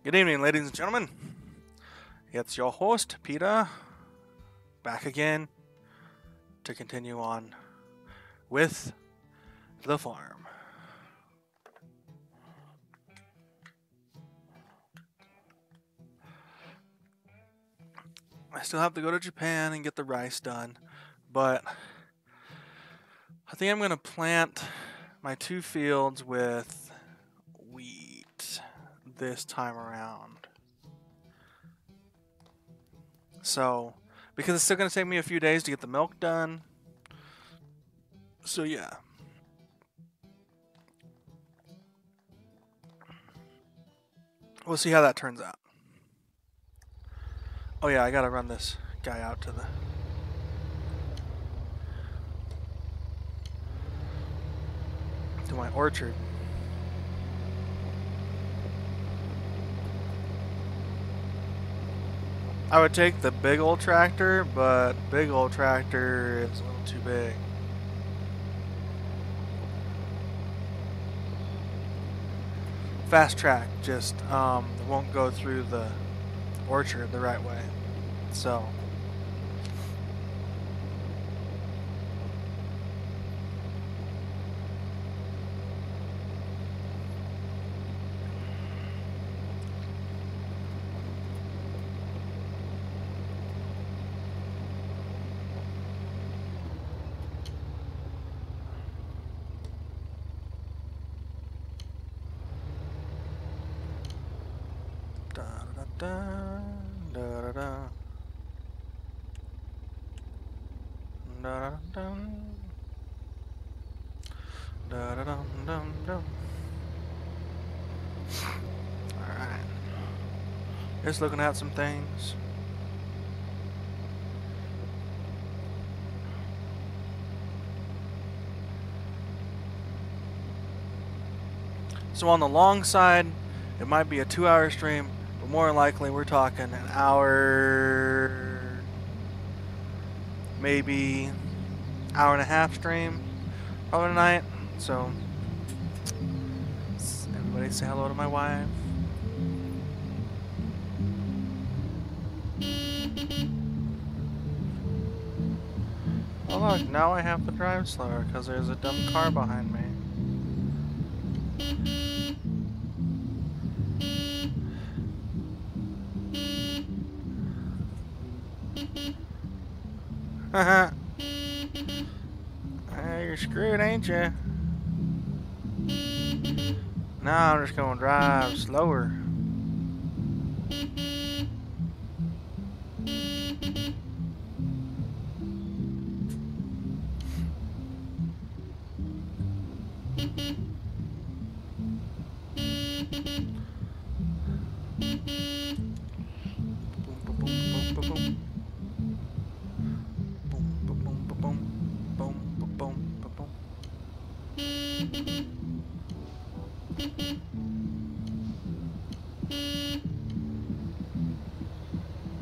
Good evening, ladies and gentlemen. It's your host, Peter, back again to continue on with the farm. I still have to go to Japan and get the rice done, but I think I'm going to plant my 2 fields with wheat this time around. So, because it's still going to take me a few days to get the milk done. So, yeah. We'll see how that turns out. Oh yeah, I gotta run this guy out to my orchard. I would take the big old tractor, but big old tractor is a little too big. Fast track just won't go through the orchard the right way. So da da da da da da. Alright. Just looking at some things. So on the long side, it might be a 2-hour stream, but more likely we're talking an hour, maybe hour and a half stream probably tonight. So everybody say hello to my wife. Oh look, now I have to drive slower because there's a dumb car behind me. Haha. You're screwed, ain't you? Now I'm just gonna drive slower.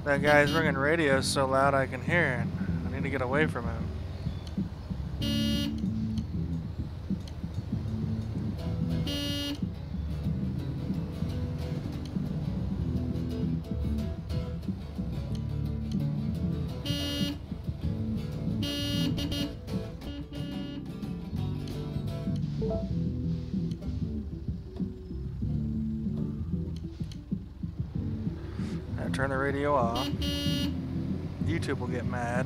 That guy's ringing radio so loud I can hear it. I need to get away from him. I turn the radio off. YouTube will get mad.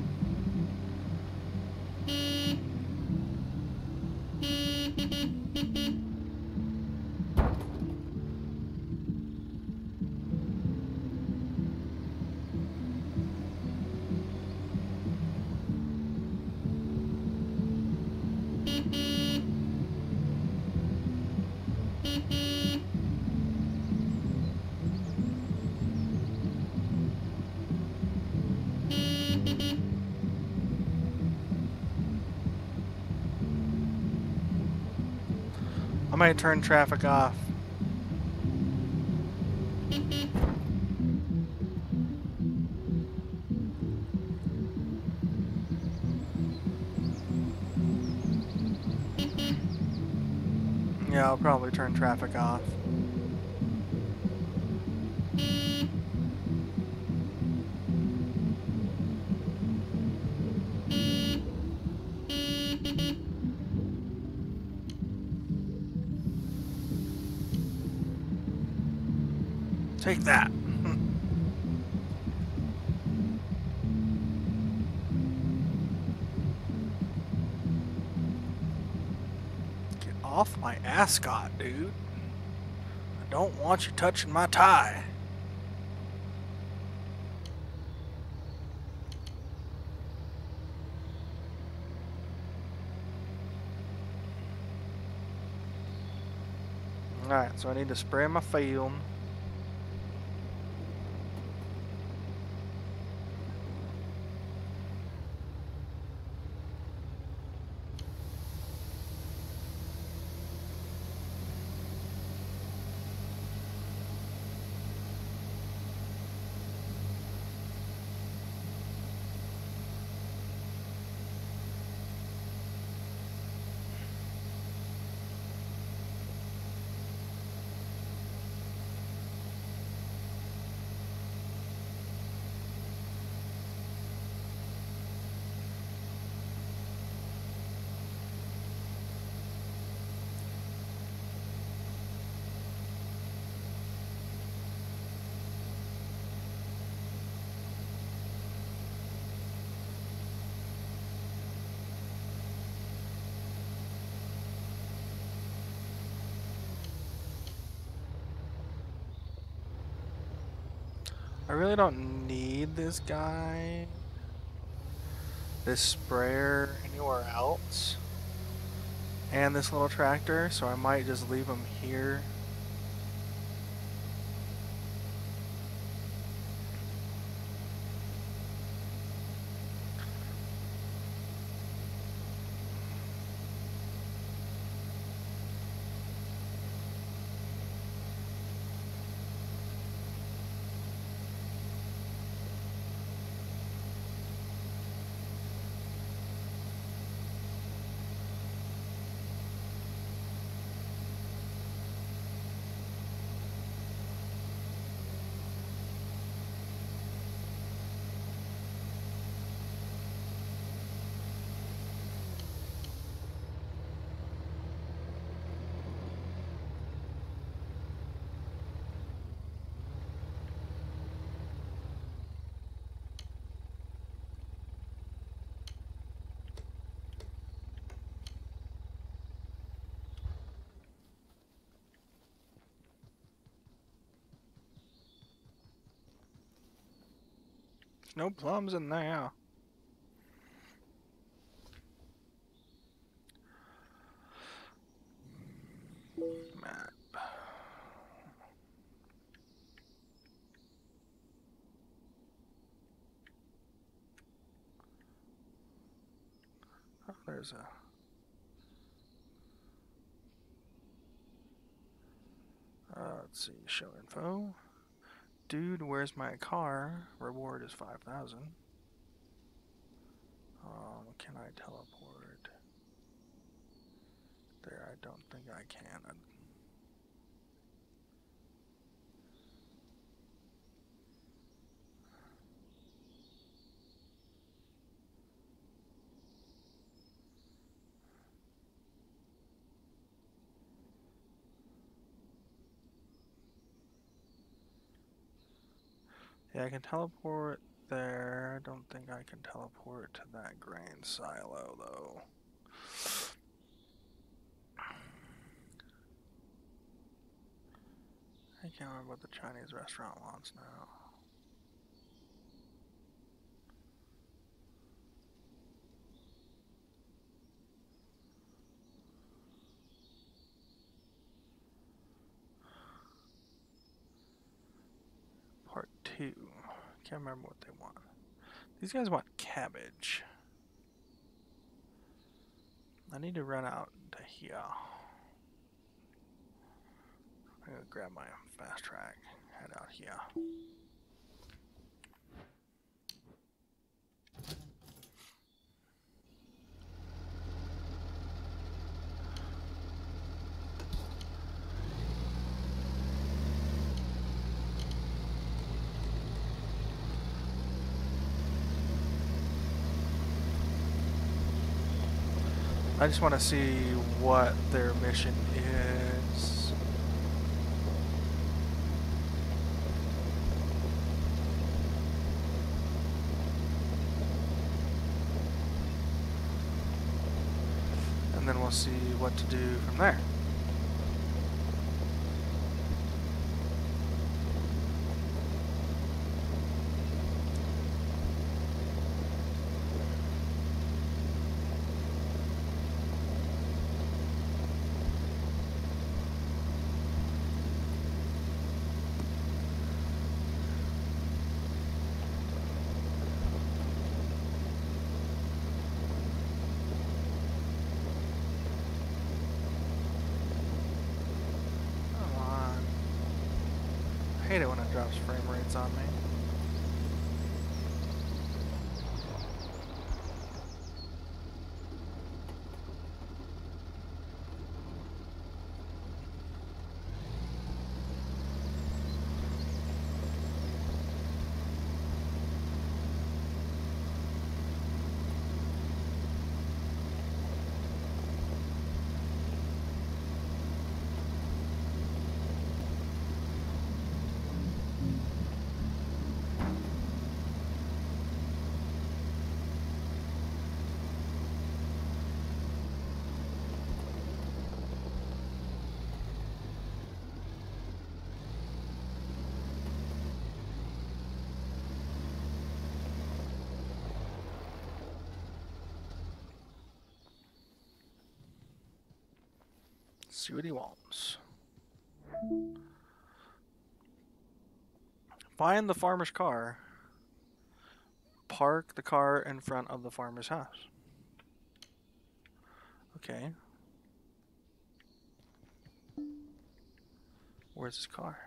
I might turn traffic off. Yeah, I'll probably turn traffic off. Take that. Get off my ascot, dude. I don't want you touching my tie. Alright, so I need to spray my field. I really don't need this guy, this sprayer, anywhere else, and this little tractor, so I might just leave him here. No plums in there. Map. Oh, there's a... let's see, show info. Dude, where's my car? Reward is 5,000. Can I teleport? There, I don't think I can. Yeah, I can teleport there. I don't think I can teleport to that grain silo, though. I can't remember what the Chinese restaurant wants now. Part 2. Can't remember what they want. These guys want cabbage. I need to run out to here. I'm gonna grab my fast track, head out here. I just want to see what their mission is. then we'll see what to do from there. I hate it when it drops frame rates on me. See what he wants. Find the farmer's car. Park the car in front of the farmer's house. Okay. Where's his car?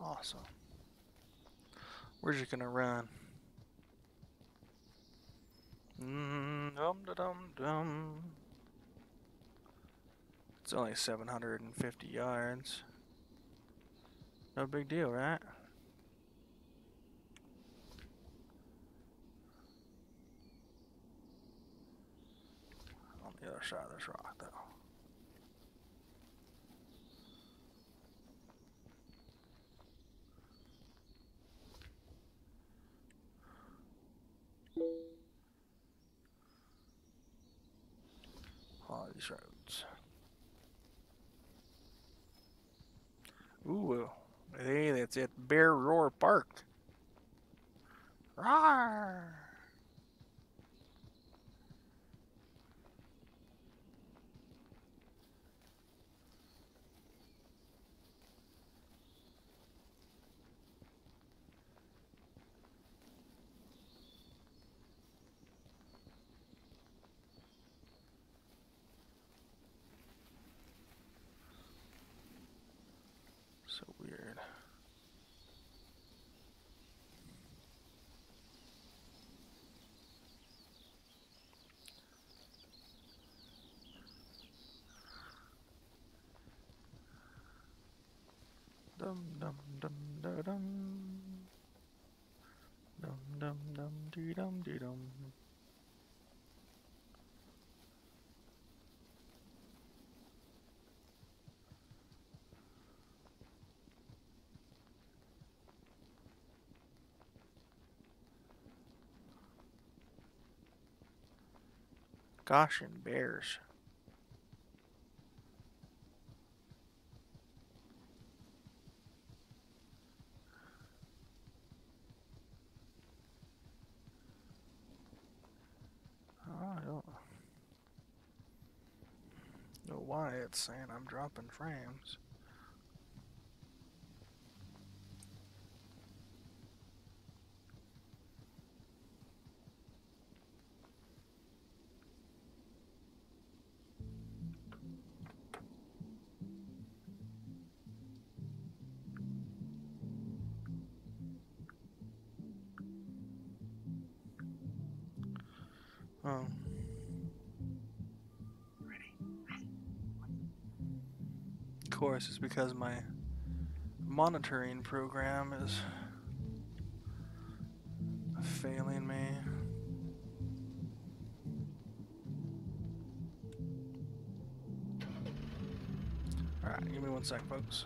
Awesome. Where's it gonna run? Dum-da-dum-dum. It's only 750 yards. No big deal, right? On the other side of this rock, though. All these roads. Ooh, hey, that's it. Bear Roar Park. Rawr! So weird. Dum dum dum da dum. Dum dum dum dee dum dee dum. Gosh, and bears. I don't know why it's saying I'm dropping frames. Oh. Of course, it's because my monitoring program is failing me. Give me 1 sec, folks.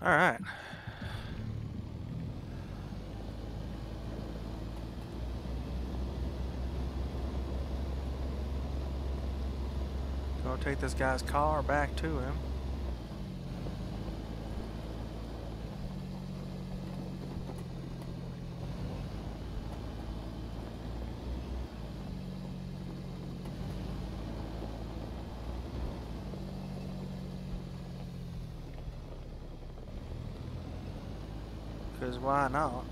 All right. Go take this guy's car back to him. Because why not?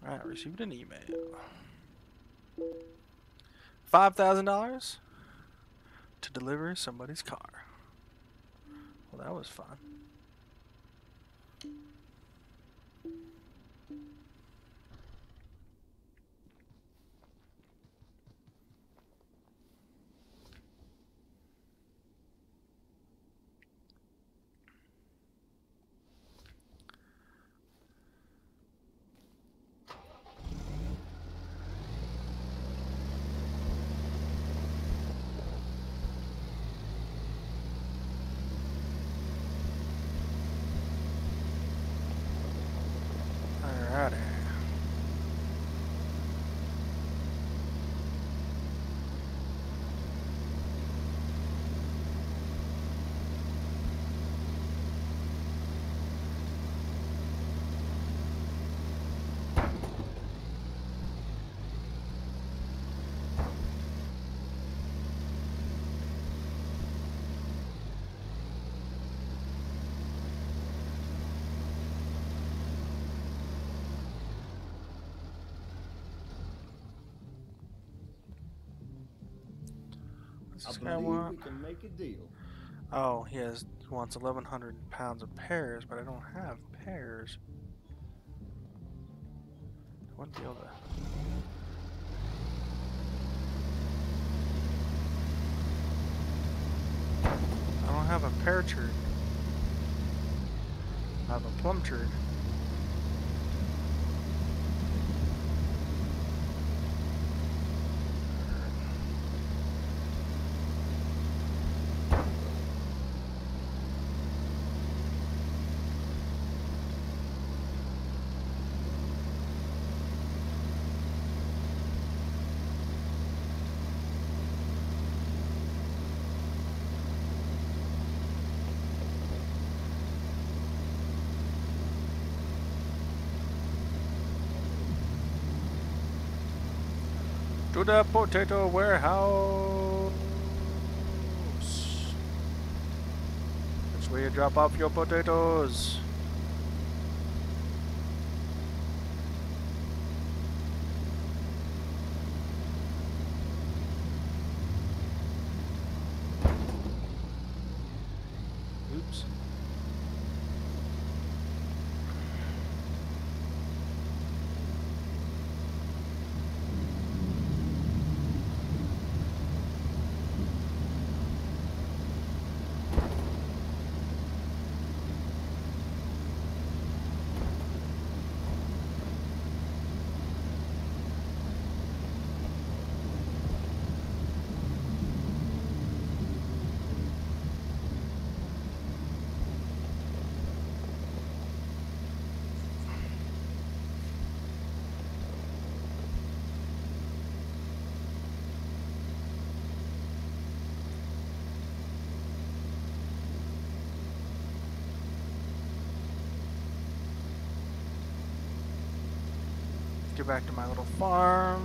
Alright, received an email. $5,000 to deliver somebody's car. Well, that was fun. Alrighty. This guy want? We can make a deal. Oh, he wants 1,100 pounds of pears, but I don't have pears. I wouldn't be able to. I don't have a pear tree. I have a plum tree. To the potato warehouse. That's where you drop off your potatoes. Oops. back to my little farm.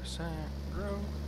% growth.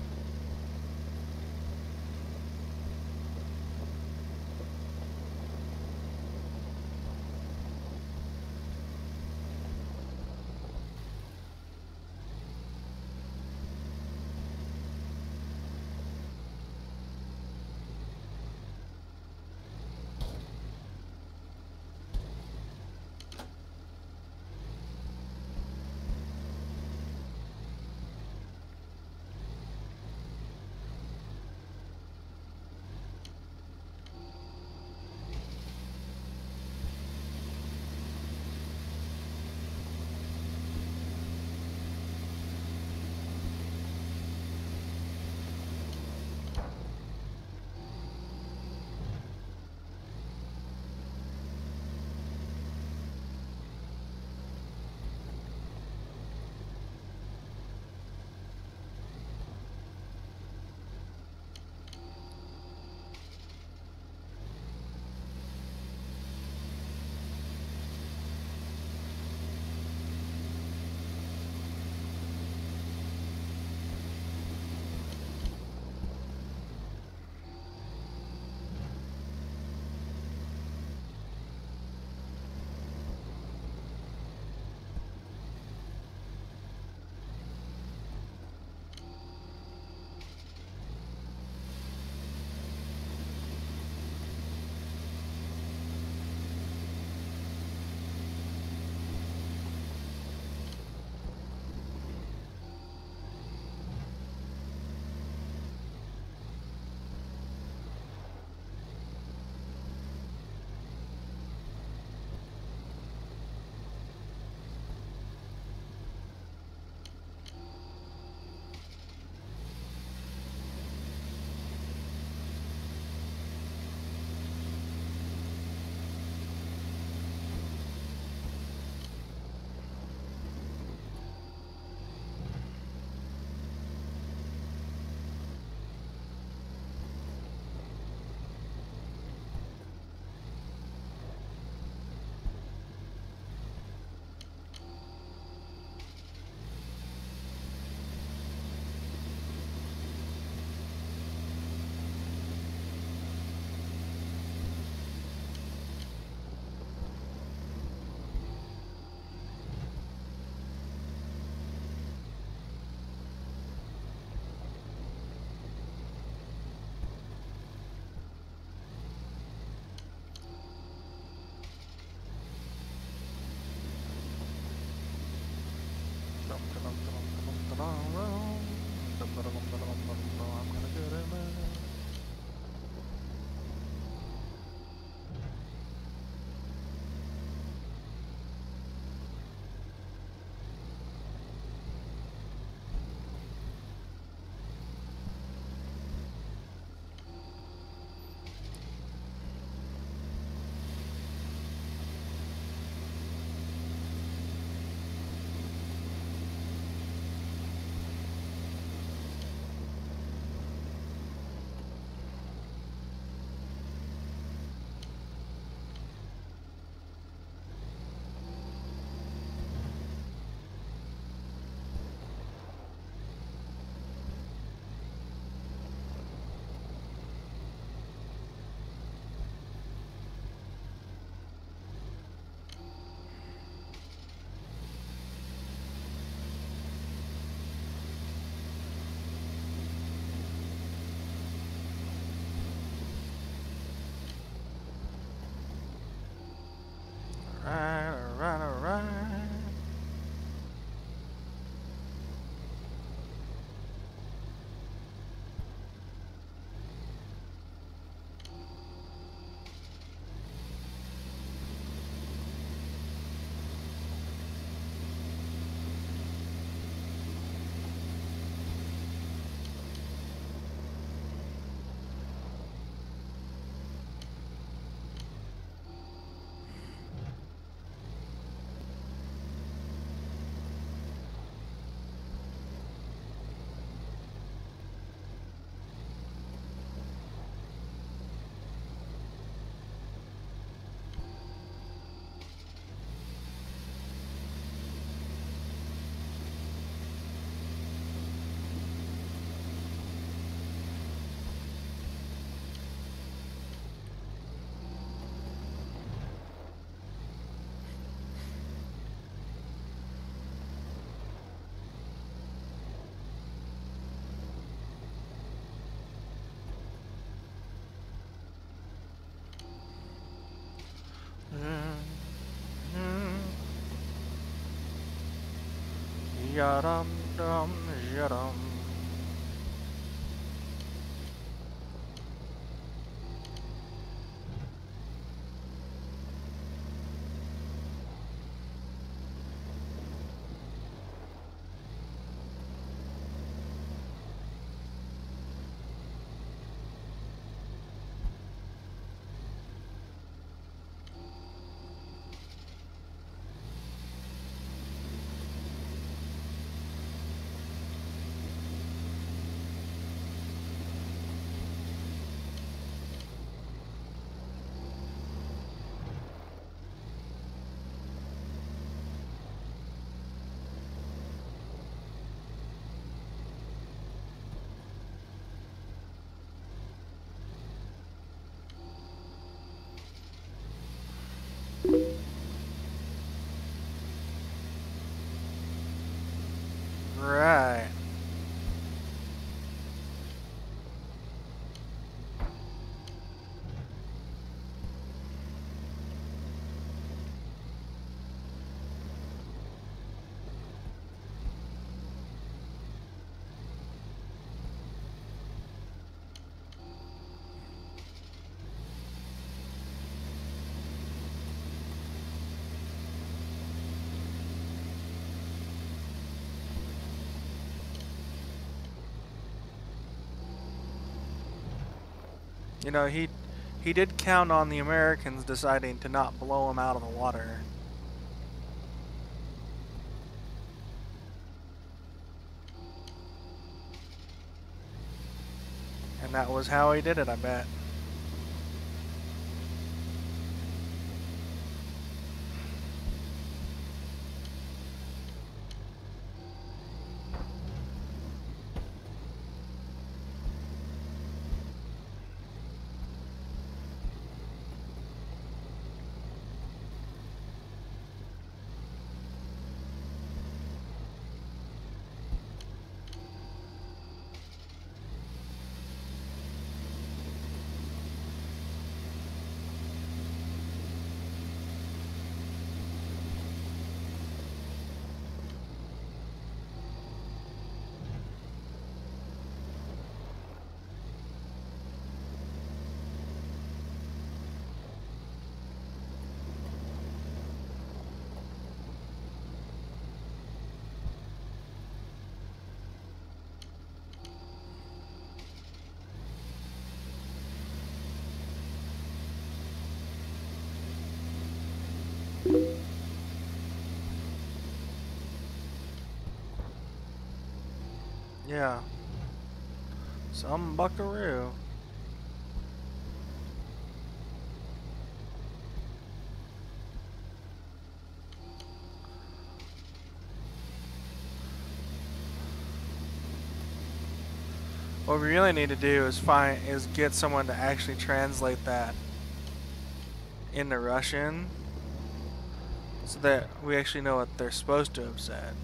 Yadum dum yadum. Right. You know, he did count on the Americans deciding to not blow him out of the water. And that was how he did it, I bet. Yeah. Some buckaroo. What we really need to do is get someone to actually translate that into Russian so that we actually know what they're supposed to have said.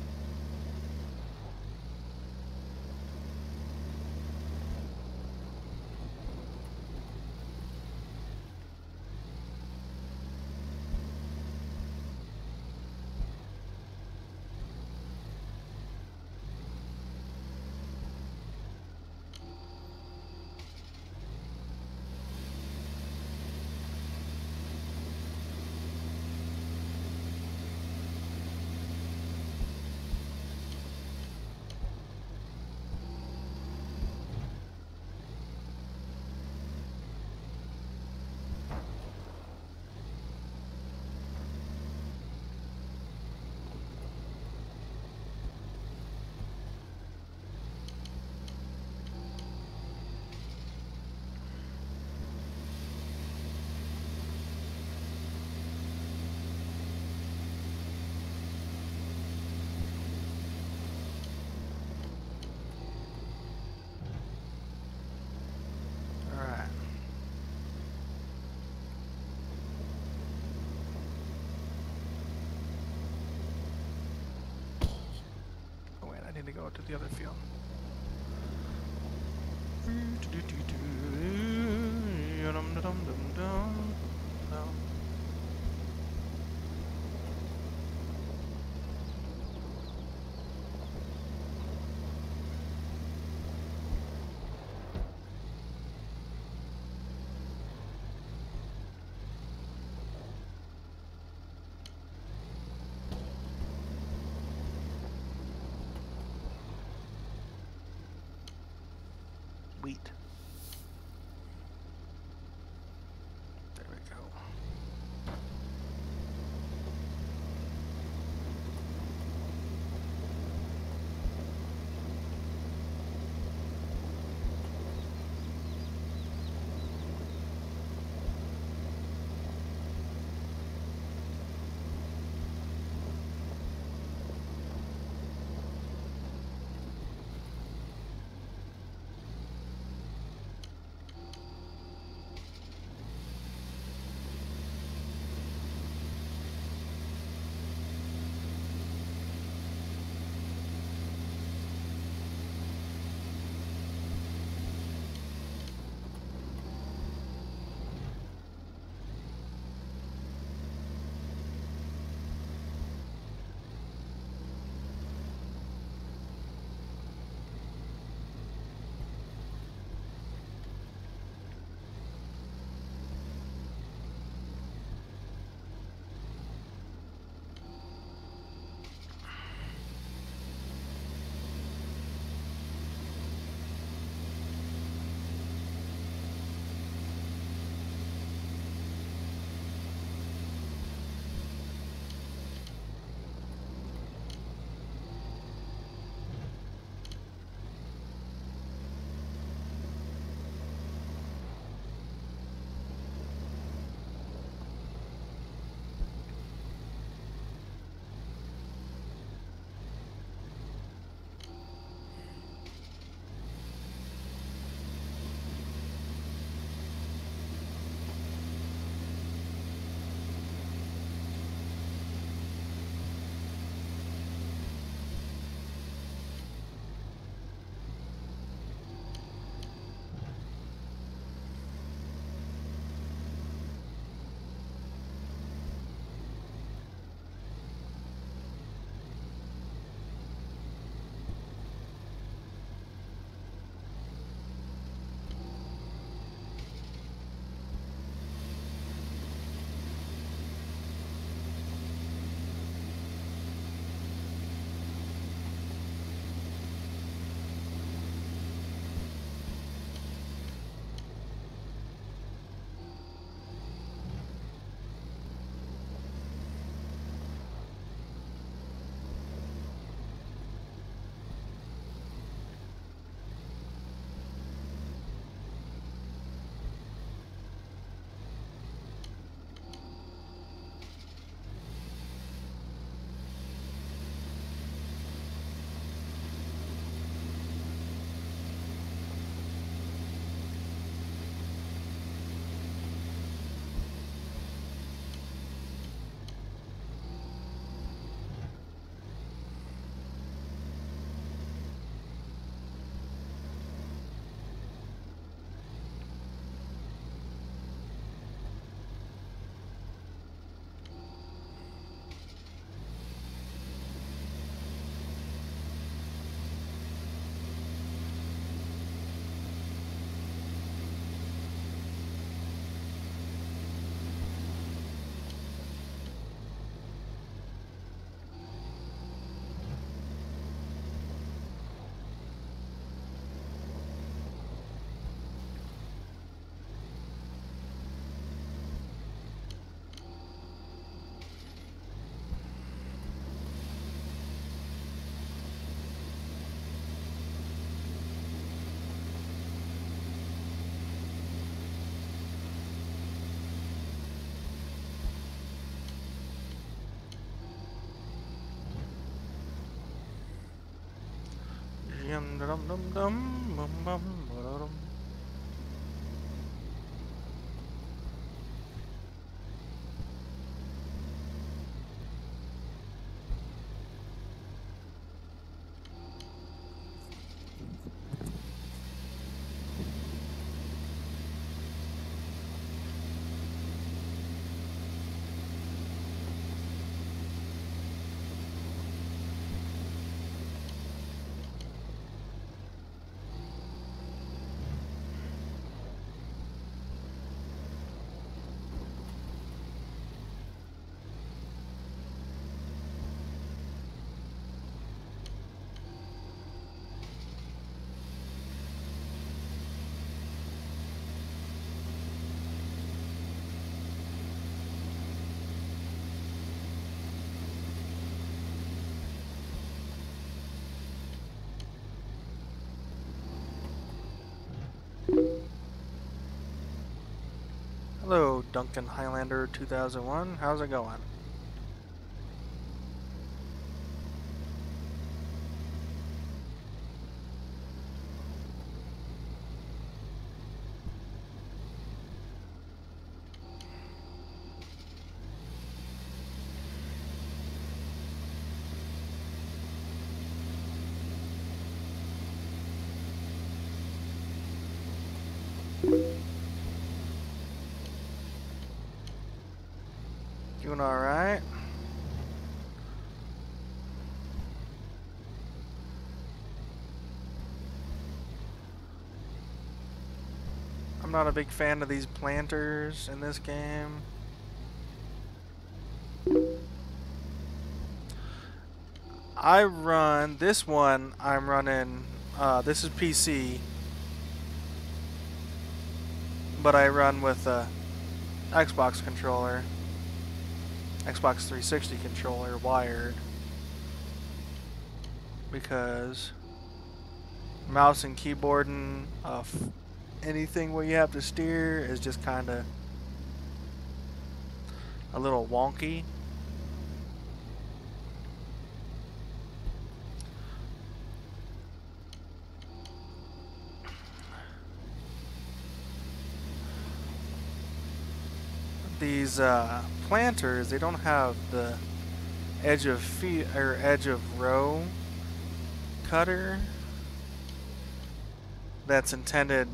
Alright. Oh wait, I need to go to the other field. No. Hello, Duncan Highlander 2001. How's it going? Doing alright? I'm not a big fan of these planters in this game. I run this one. I'm running. This is PC, but I run with a Xbox controller, Xbox 360 controller wired, because mouse and keyboard and anything where you have to steer is just kind of a little wonky. These planters, they don't have the edge of feet or edge of row cutter that's intended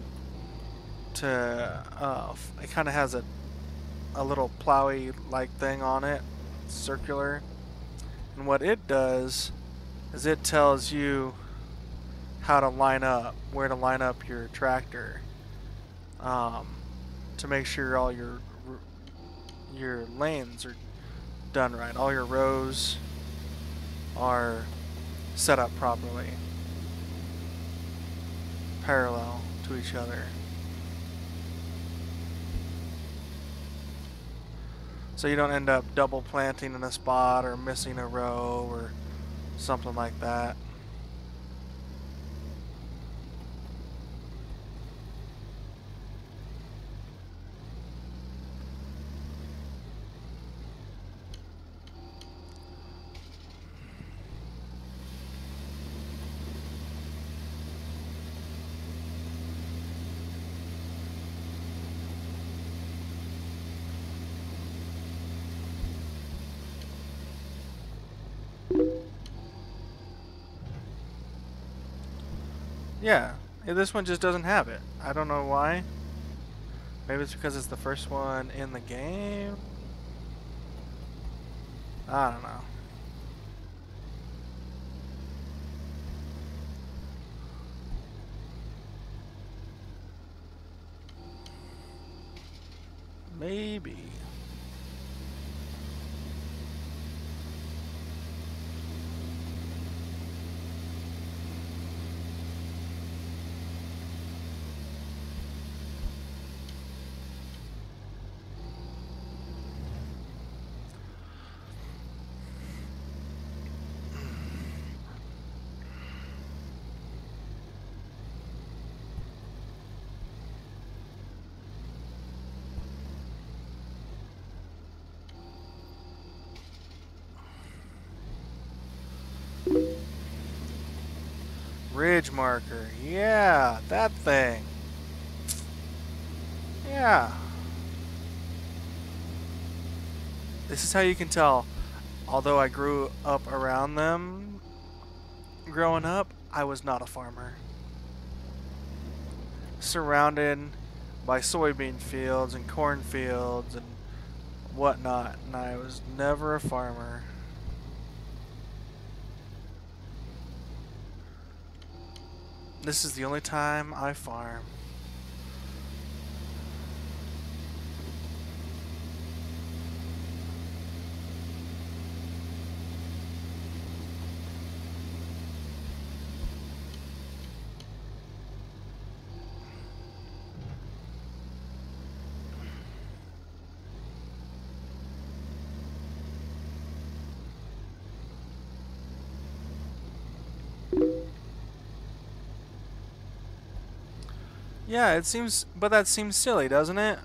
to it kind of has a little plowy like thing on it, circular, and what it does is it tells you how to line up, where to line up your tractor, to make sure all your lanes are done right, all your rows are set up properly, parallel to each other. So you don't end up double planting in a spot or missing a row or something like that. Yeah, this one just doesn't have it. I don't know why. Maybe it's because it's the first one in the game? I don't know. Maybe. Ridge marker. Yeah, that thing. Yeah. This is how you can tell. Although I grew up around them growing up, I was not a farmer. Surrounded by soybean fields and corn fields and whatnot, and I was never a farmer. This is the only time I farm. Yeah, it seems, but that seems silly, doesn't it?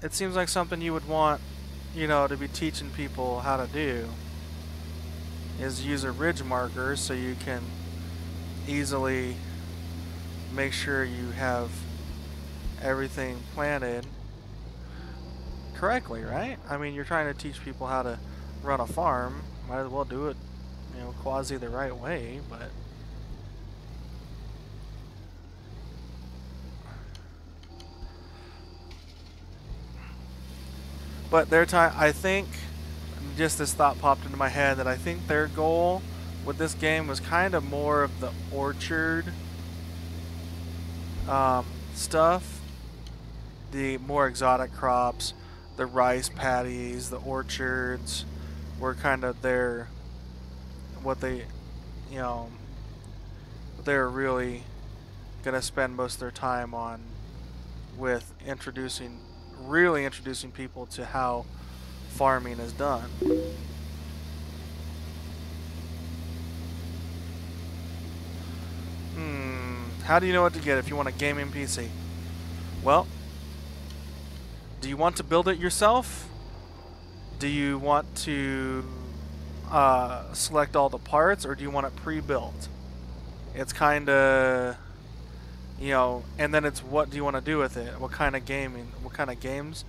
It seems like something you would want, you know, to be teaching people how to do, is use a ridge marker so you can easily make sure you have everything planted correctly, right? I mean, you're trying to teach people how to run a farm. Might as well do it, you know, quasi the right way, but... But their time, I think, just this thought popped into my head that I think their goal with this game was kind of more of the orchard stuff, the more exotic crops, the rice paddies, the orchards were kind of their, what they, you know, they're really gonna spend most of their time on, with really introducing people to how farming is done. How do you know what to get if you want a gaming PC? Well, do you want to build it yourself? Do you want to select all the parts, or do you want it pre-built? It's kind of, you know, and then it's what do you want to do with it? What kind of games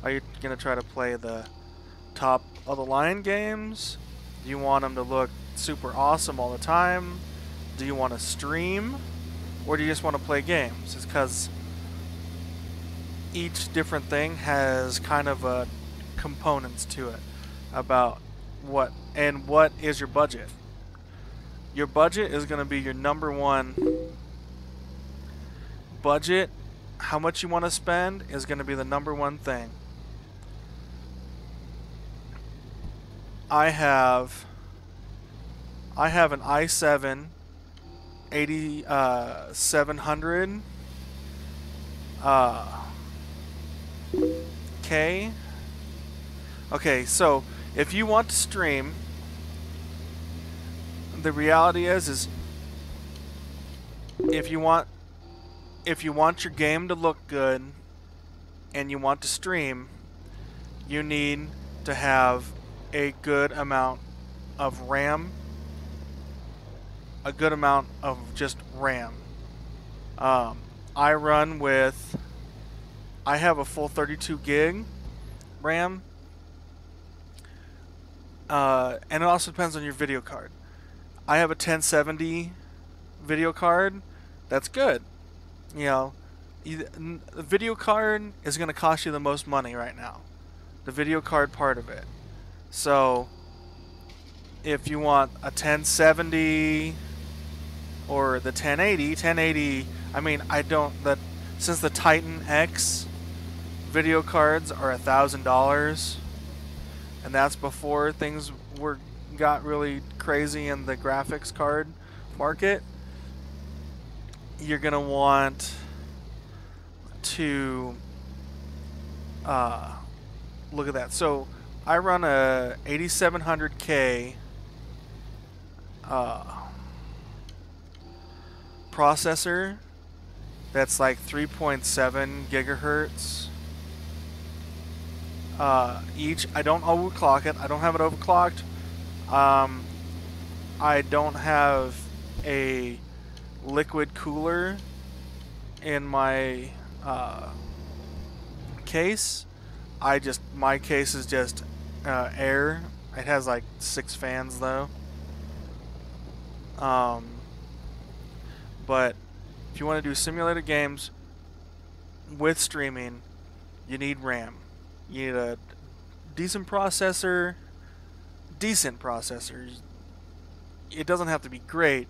are you going to try to play? The top of the line games? Do you want them to look super awesome all the time? Do you want to stream? Or do you just want to play games? It's because each different thing has kind of a components to it about what is your budget. Your budget is going to be your number one budget. How much you want to spend is going to be the number one thing. I have an i7 8700 K. Okay, so if you want to stream, the reality is if you want your game to look good and you want to stream, you need to have a good amount of RAM, a good amount of just RAM. I have a full 32 gig RAM, and it also depends on your video card. I have a 1070 video card. That's good. You know, the video card is going to cost you the most money right now. The video card part of it. So, if you want a 1070 or the 1080, I mean, since the Titan X video cards are $1,000, and that's before things got really crazy in the graphics card market, you're gonna want to look at that. So I run a 8700K processor that's like 3.7 gigahertz each. I don't overclock it. I don't have it overclocked. I don't have a liquid cooler in my case. My case is just air. It has like 6 fans though. But if you want to do simulated games with streaming, you need RAM. You need a decent processor. Decent processor. It doesn't have to be great,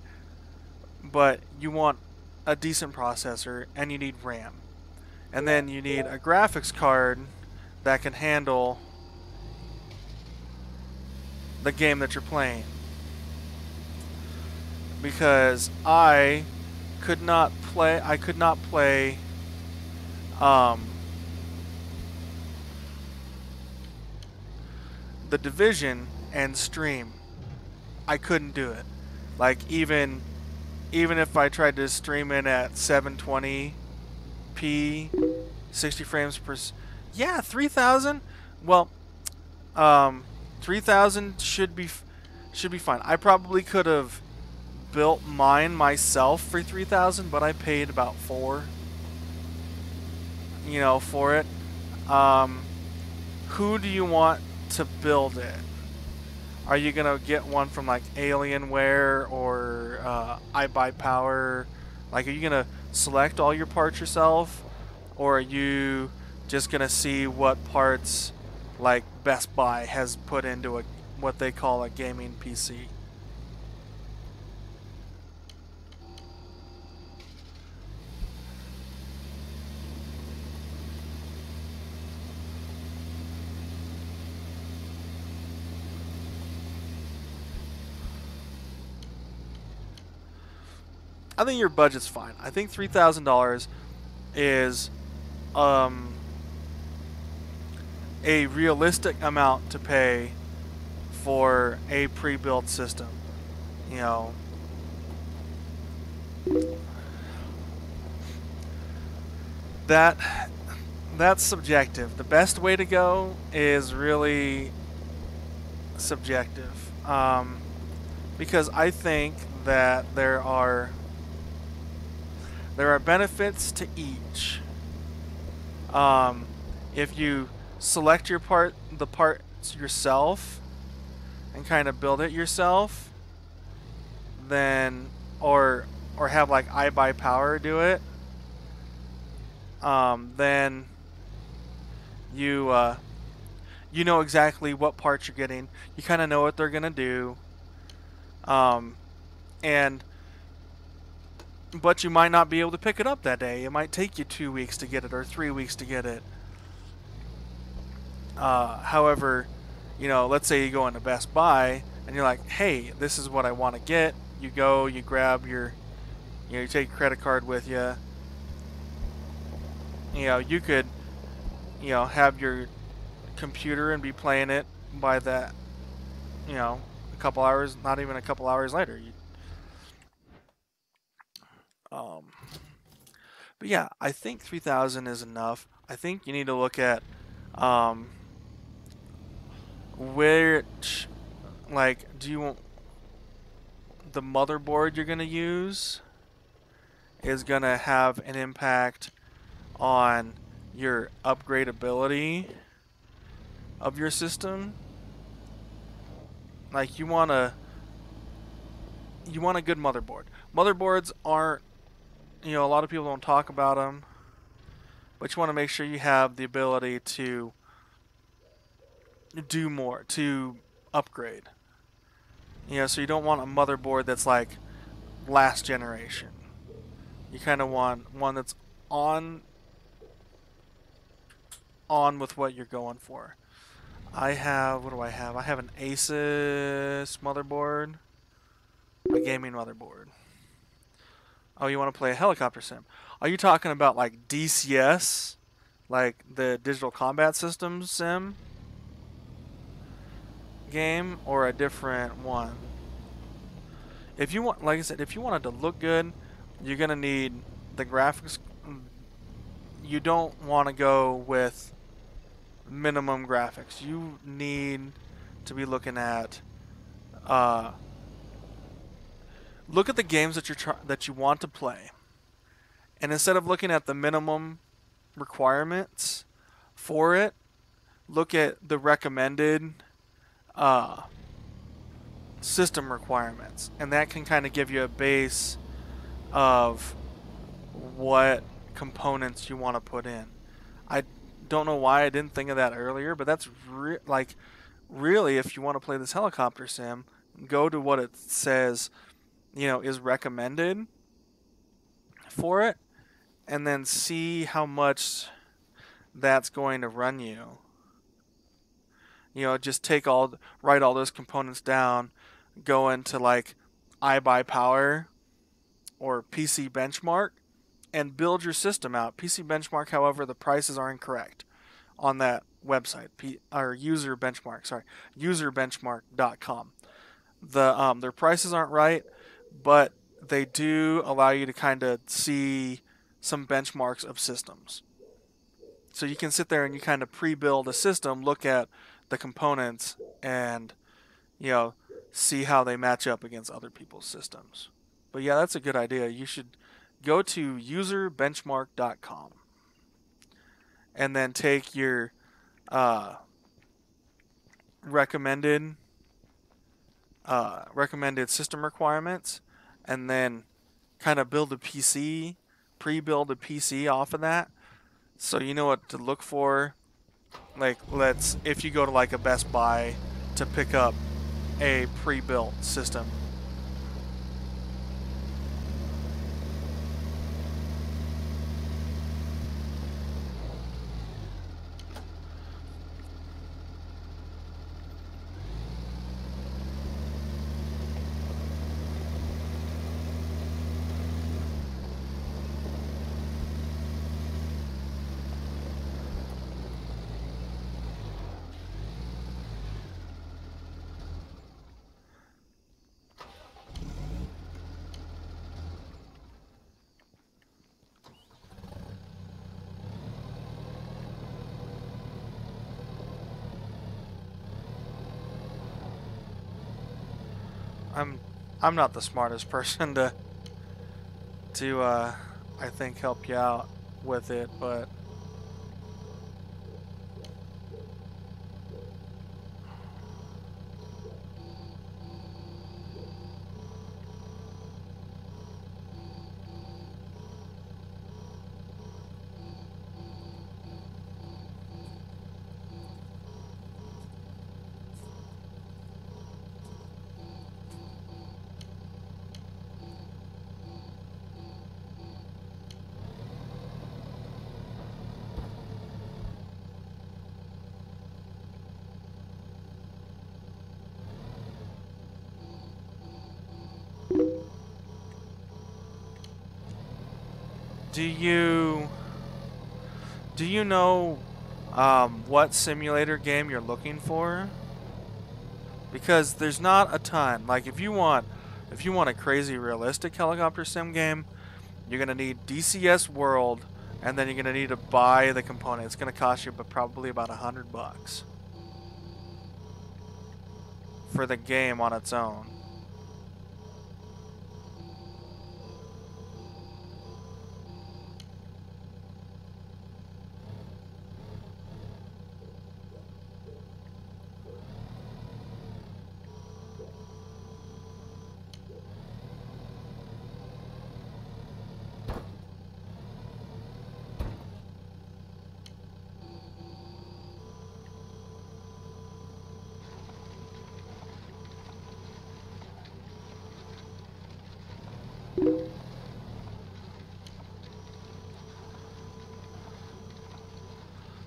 but you want a decent processor and you need RAM. And then you need a graphics card that can handle the game that you're playing. Because I could not play The Division and stream. I couldn't do it. Like even if I tried to stream it at 720p, 60 frames per yeah, 3000. Well, 3000 should be fine. I probably could have built mine myself for 3000, but I paid about 4, for it. Who do you want to build it? Are you gonna get one from like Alienware or iBuyPower? Like, are you gonna select all your parts yourself, or are you just gonna see what parts like Best Buy has put into what they call a gaming PC? I think your budget's fine. I think $3,000 is a realistic amount to pay for a pre-built system. That's subjective. The best way to go is really subjective, because I think that there are benefits to each. If you select the parts yourself and kind of build it yourself, then or have like iBuyPower do it, then you know exactly what parts you're getting. You kind of know what they're gonna do, but you might not be able to pick it up that day. It might take you 2 weeks to get it or 3 weeks to get it. However, let's say you go into Best Buy and you're like, hey, this is what I want to get. You go, you grab you take your credit card with you. You could, have your computer and be playing it by that, a couple hours, not even a couple hours later. But yeah, I think 3,000 is enough. I think you need to look at which, like, do you want the motherboard you're gonna use is gonna have an impact on your upgradability of your system. Like, you want a good motherboard. Motherboards aren't, a lot of people don't talk about them, but you want to make sure you have the ability to do more, to upgrade. So you don't want a motherboard that's like last generation. You kind of want one that's on with what you're going for. What do I have? I have an Asus motherboard, a gaming motherboard. Oh, you want to play a helicopter sim? Are you talking about like DCS, like the Digital Combat Systems sim game, or a different one? If you want, like I said, if you want it to look good, you're gonna need the graphics. You don't want to go with minimum graphics. You need to be looking at look at the games that you want to play, and instead of looking at the minimum requirements for it, look at the recommended uh, system requirements, and that can kind of give you a base of what components you want to put in. I don't know why I didn't think of that earlier, but that's really, if you want to play this helicopter sim, go to what it says, is recommended for it, and then see how much that's going to run you. Just write all those components down, go into like iBuyPower or PC Benchmark, and build your system out. PC Benchmark, however, the prices are incorrect on that website, userbenchmark.com. Their prices aren't right, but they do allow you to kind of see some benchmarks of systems. So you can sit there and you kind of pre-build a system, look at the components, and see how they match up against other people's systems. But yeah, that's a good idea. You should go to userbenchmark.com and then take your recommended system requirements, and then kind of build a PC, pre-build a PC off of that, so you know what to look for. Like, if you go to like a Best Buy to pick up a pre-built system. I'm not the smartest person to I think help you out with it, but do you know what simulator game you're looking for? Because there's not a ton. Like, if you want a crazy realistic helicopter sim game, you're gonna need DCS World, and then you're gonna need to buy the component. It's gonna cost you probably about $100 for the game on its own.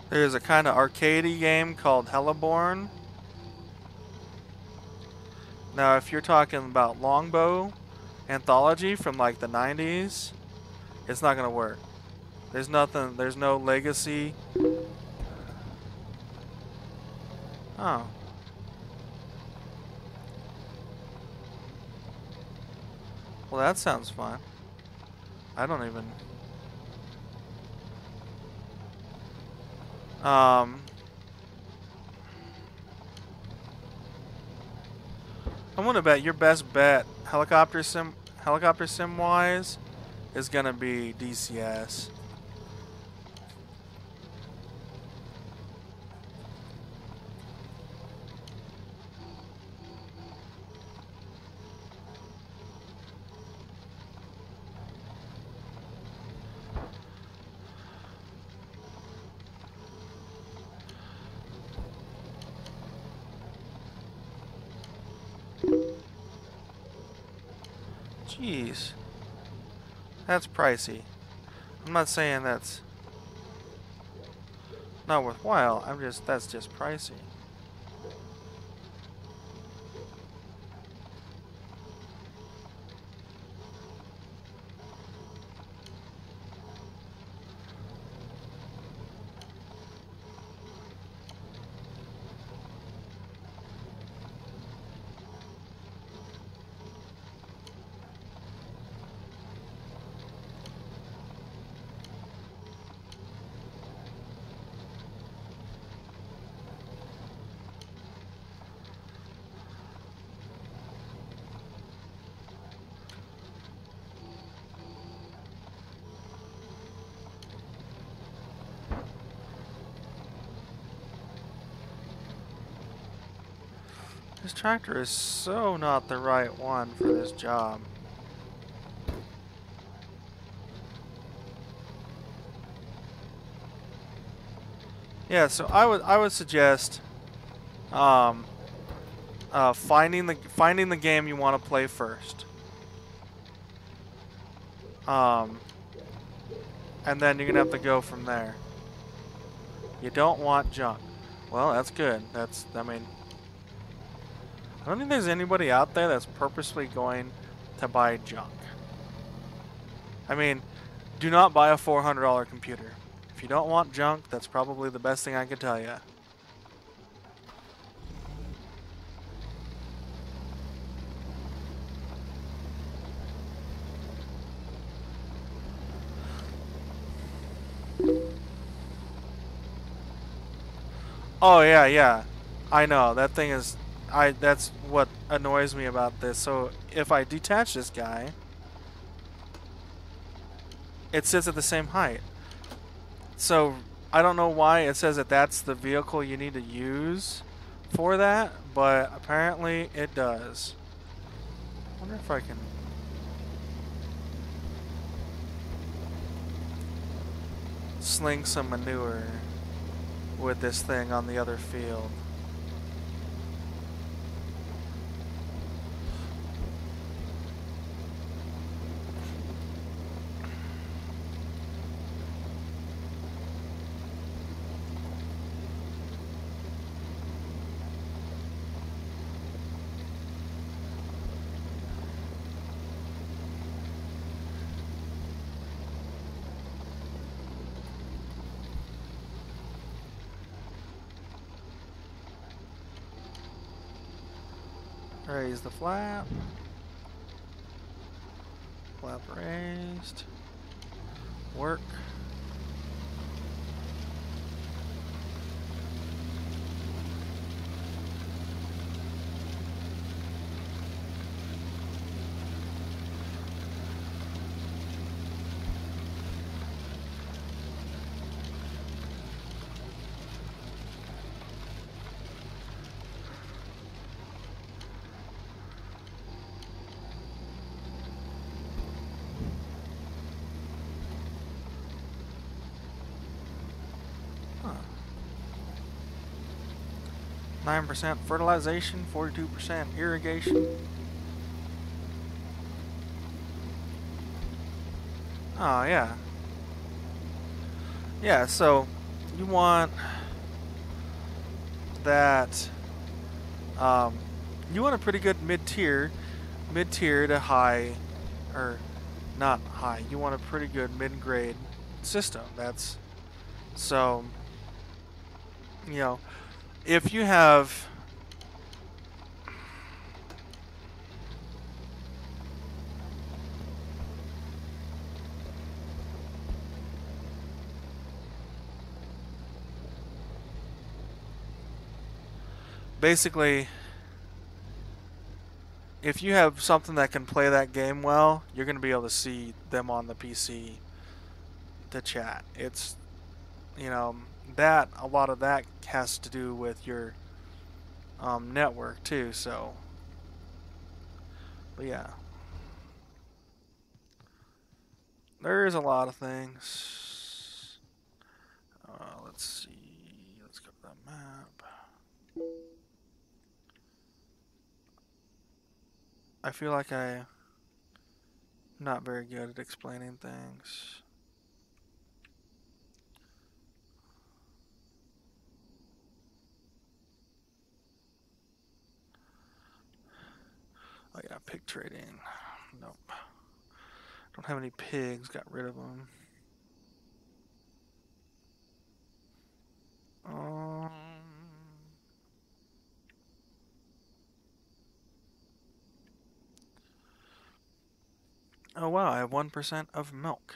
There's a kind of arcadey game called Heliborn. Now, if you're talking about Longbow Anthology from like the 90s, it's not gonna work. There's no legacy. Oh. Well, that sounds fun. I don't even... I'm gonna bet your best bet helicopter sim helicopter sim wise is gonna be DCS. Jeez. That's pricey. I'm not saying that's not worthwhile. That's just pricey. This tractor is so not the right one for this job. Yeah, so I would suggest finding the game you want to play first. And then you're gonna have to go from there. You don't want junk. Well, that's good. I mean, I don't think there's anybody out there that's purposely going to buy junk. I mean, do not buy a $400 computer. If you don't want junk, that's probably the best thing I could tell you. Oh yeah, yeah. I know. That thing is that's what annoys me about this. So if I detach this guy, it sits at the same height. So I don't know why it says that that's the vehicle you need to use for that, but apparently it does. I wonder if I can sling some manure with this thing on the other field. Raise the flap. Flap raised. Work. Huh. 9% fertilization, 42% irrigation. Oh, yeah. Yeah, so you want that, you want a pretty good mid-tier to high, or not high, you want a pretty good mid-grade system. That's, so, you know, if you have basically if you have something that can play that game well, you're going to be able to see them on the PC to chat. It's, you know, that a lot of that has to do with your network too. So, but yeah, there is a lot of things. Let's see. Let's go to that map. I feel like I'm not very good at explaining things. Oh yeah, pig trading. Nope. Don't have any pigs. Got rid of them. Um. Oh wow, I have 1% of milk.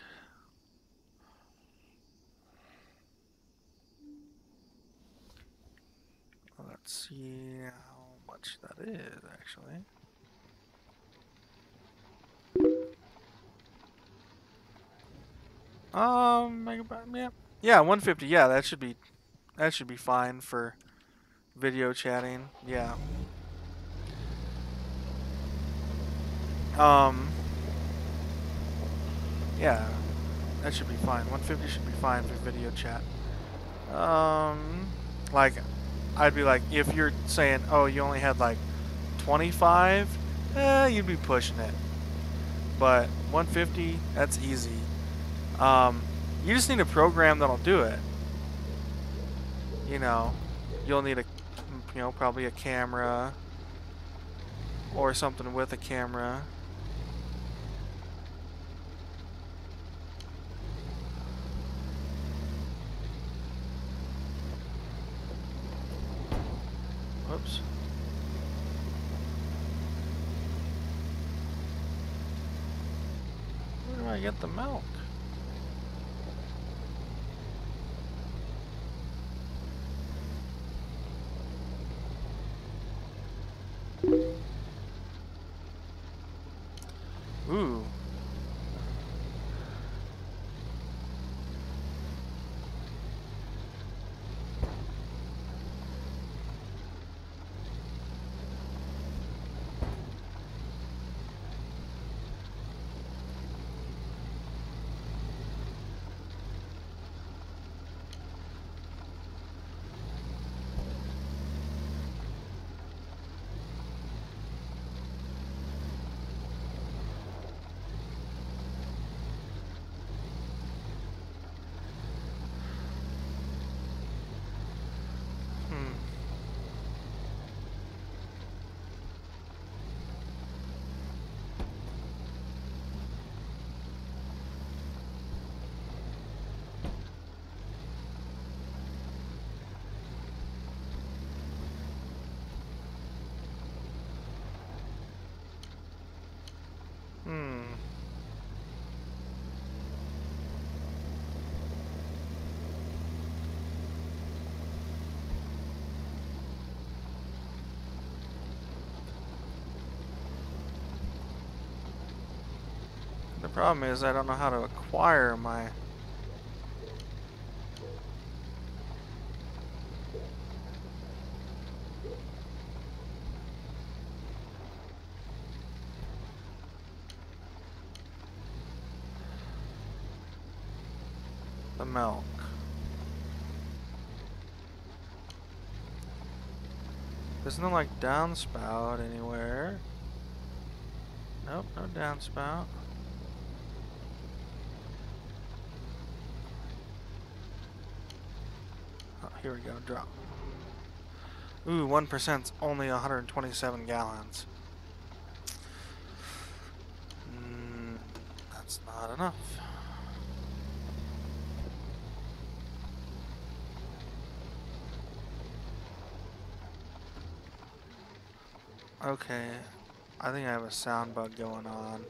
Let's see how much that is actually. Megabyte, yeah. Yeah, 150. Yeah, that should be fine for video chatting. Yeah. Um, yeah, that should be fine. 150 should be fine for video chat. Like, I'd be like, if you're saying, oh, you only had like 25, you'd be pushing it. But 150, that's easy. You just need a program that'll do it. You know, you'll need probably a camera or something with a camera. Whoops. Where do I get the milk? Ooh. Hmm. The problem is I don't know how to acquire the milk. There's no like downspout anywhere. Nope, no downspout. Oh, here we go, drop. Ooh, 1%'s only 127 gallons. That's not enough. Okay, I think I have a sound bug going on.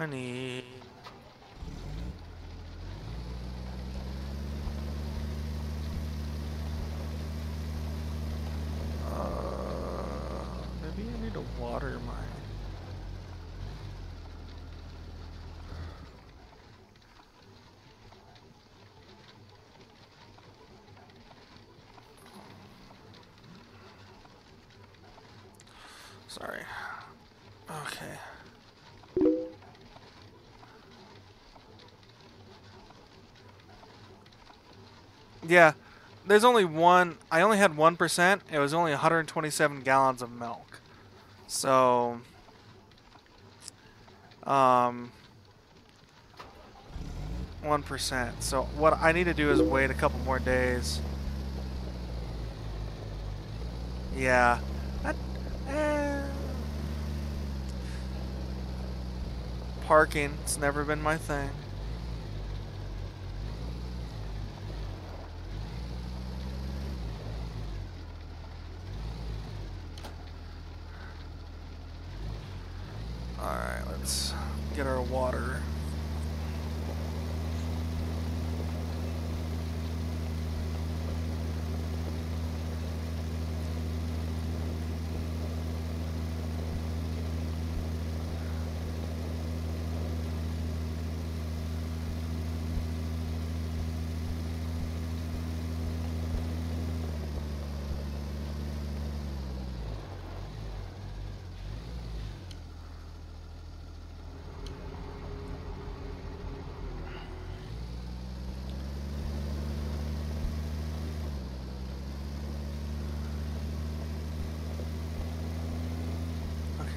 I need. Maybe I need to water my. Sorry. Okay. Yeah, there's only one. I only had 1%. It was only 127 gallons of milk. So, 1%. So what I need to do is wait a couple more days. Yeah. That, eh. Parking. It's never been my thing. Alright, let's get our water.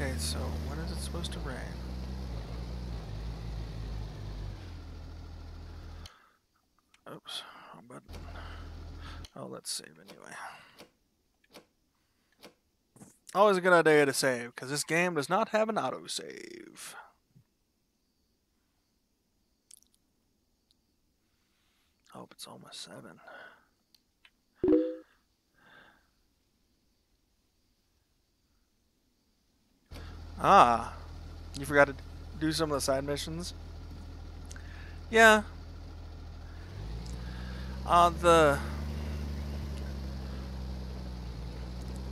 Okay, so when is it supposed to rain? Oops, wrong button. Oh, let's save anyway. Always a good idea to save, because this game does not have an autosave. Hope it's almost 7. Ah, you forgot to do some of the side missions? Yeah.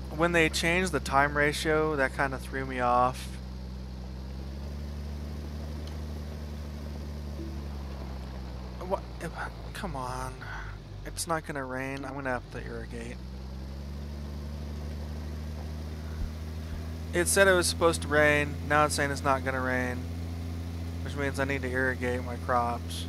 When they changed the time ratio, that kind of threw me off. What? Come on. It's not gonna rain. I'm gonna have to irrigate. It said it was supposed to rain. Now it's saying it's not gonna rain, which means I need to irrigate my crops.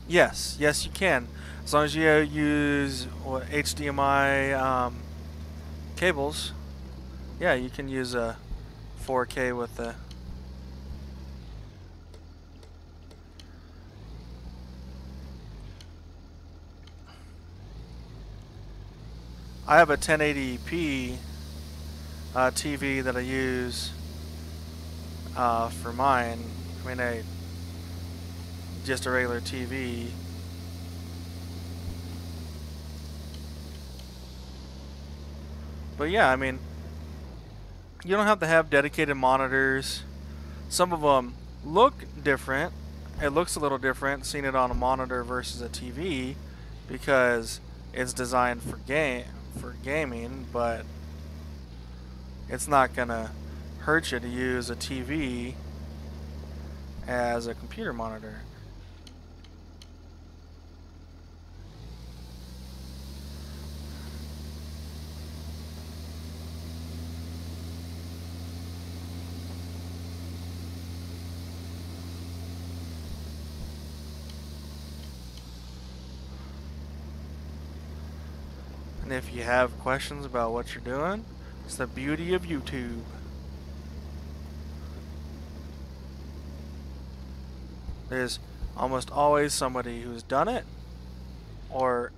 Yes, yes you can. As long as you use HDMI cables, yeah, you can use a 4K with the. I have a 1080p TV that I use for mine. I mean, just a regular TV. But yeah, I mean, you don't have to have dedicated monitors. Some of them look different. It looks a little different seeing it on a monitor versus a TV because it's designed for gaming, but it's not gonna hurt you to use a TV as a computer monitor. if you have questions about what you're doing, it's the beauty of YouTube. There's almost always somebody who's done it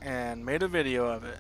and made a video of it.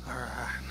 Alright.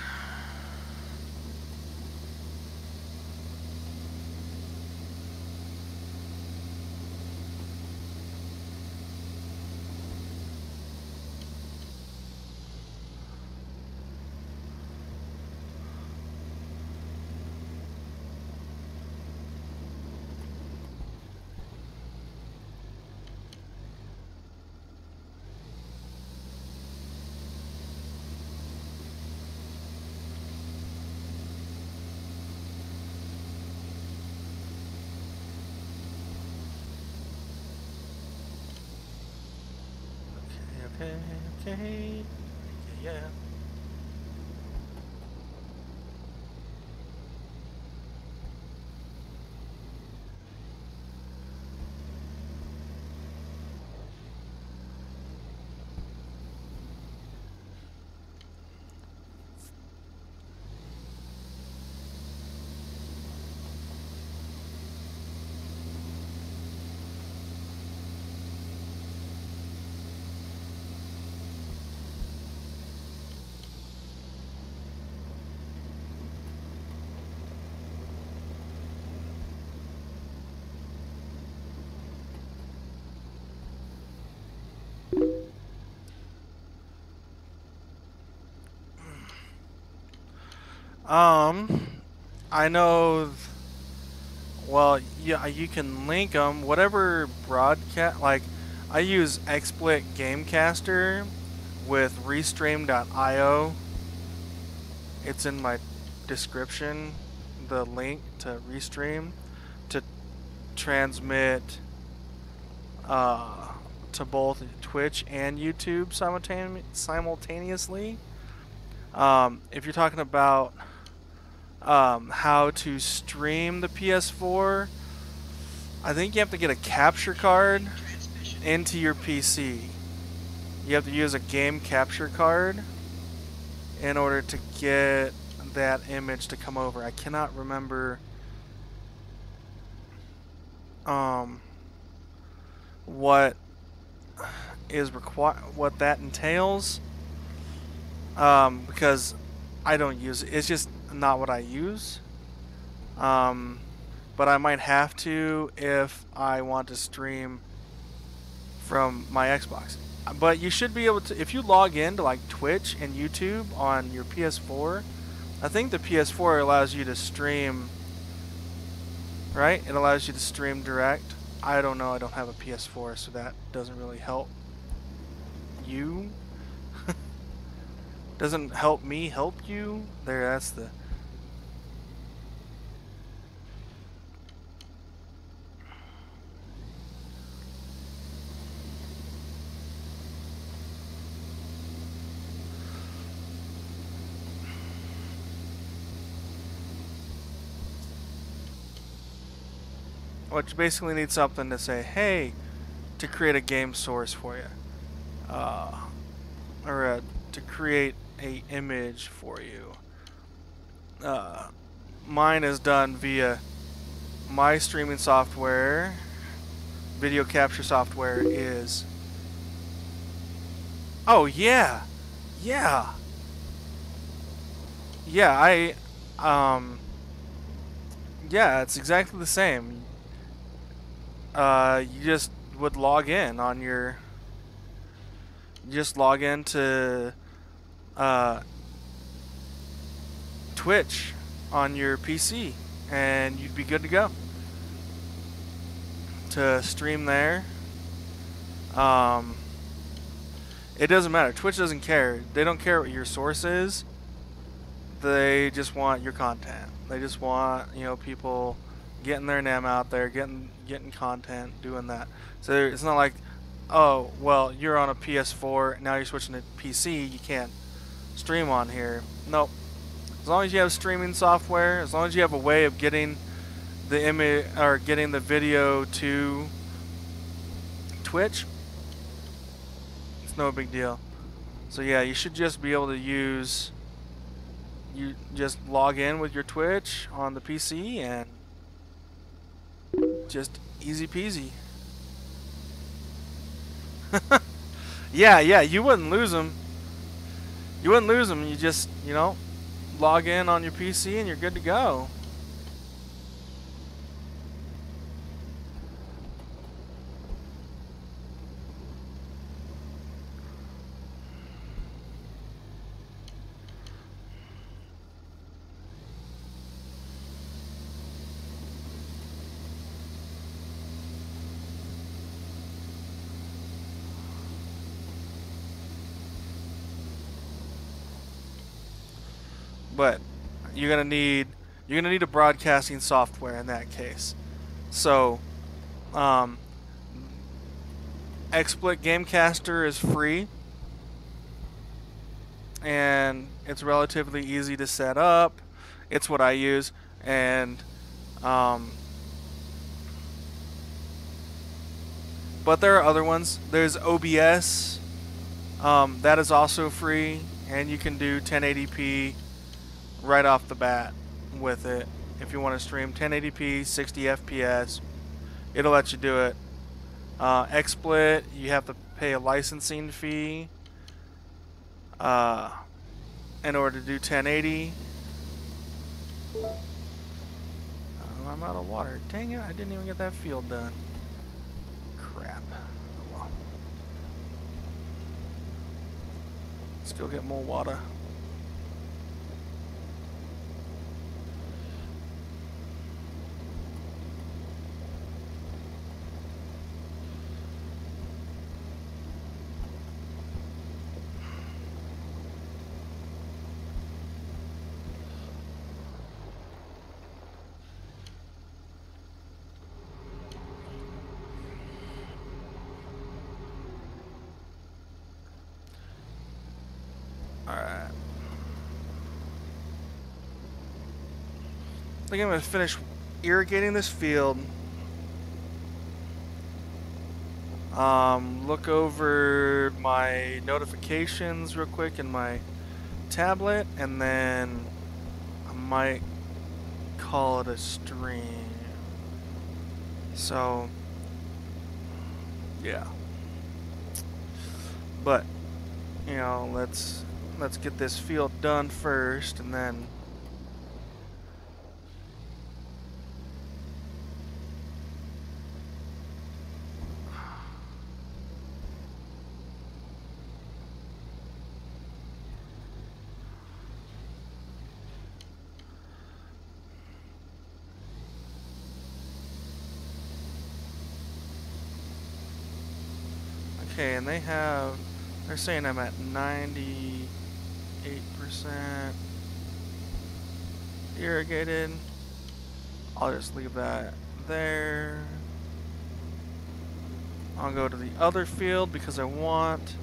Okay. Yeah. I know. Well, yeah, you can link them. Whatever broadcast, like, I use XSplit Gamecaster with Restream.io. It's in my description. The link to Restream to transmit to both Twitch and YouTube simultaneously. If you're talking about how to stream the PS4, I think you have to get a capture card into your PC. you have to use a game capture card in order to get that image to come over. I cannot remember what is what that entails, because I don't use it. It's just not what I use. But I might have to if I want to stream from my Xbox. But you should be able to, if you log in to like Twitch and YouTube on your PS4, I think the PS4 allows you to stream, right? It allows you to stream direct. I don't know, I don't have a PS4, so that doesn't really help you. Doesn't help me help you. There, that's the... Which basically needs something to say, hey, to create a game source for you, or to create a image for you. Mine is done via my streaming software. Video capture software is. Oh yeah, yeah, yeah. Yeah, it's exactly the same. You just would log in on your. You just log into Twitch on your PC, and you'd be good to go to stream there. It doesn't matter. Twitch doesn't care. They don't care what your source is. They just want your content. They just want, you know, people getting their name out there, getting content, doing that. So it's not like, oh, well, you're on a PS4, now you're switching to PC, you can't stream on here. Nope. As long as you have streaming software, as long as you have a way of getting the image or getting the video to Twitch, it's no big deal. So yeah, you should just be able to use, you just log in with your Twitch on the PC and just easy peasy. Yeah, you wouldn't lose them. You wouldn't lose them. You just, you know, log in on your PC and you're good to go. But you're gonna need a broadcasting software in that case. So, XSplit Gamecaster is free, and it's relatively easy to set up. It's what I use, and but there are other ones. There's OBS, that is also free, and you can do 1080p right off the bat with it. If you want to stream 1080p 60 FPS, it'll let you do it. XSplit, you have to pay a licensing fee in order to do 1080. I'm out of water. Dang it, I didn't even get that field done. Crap. Well, still get more water. Alright. I think I'm going to finish irrigating this field. Look over my notifications real quick in my tablet, and then I might call it a stream. So, yeah. But, you know, let's get this field done first, and then okay, and they're saying I'm at 98% irrigated. I'll just leave that there. I'll go to the other field because I want.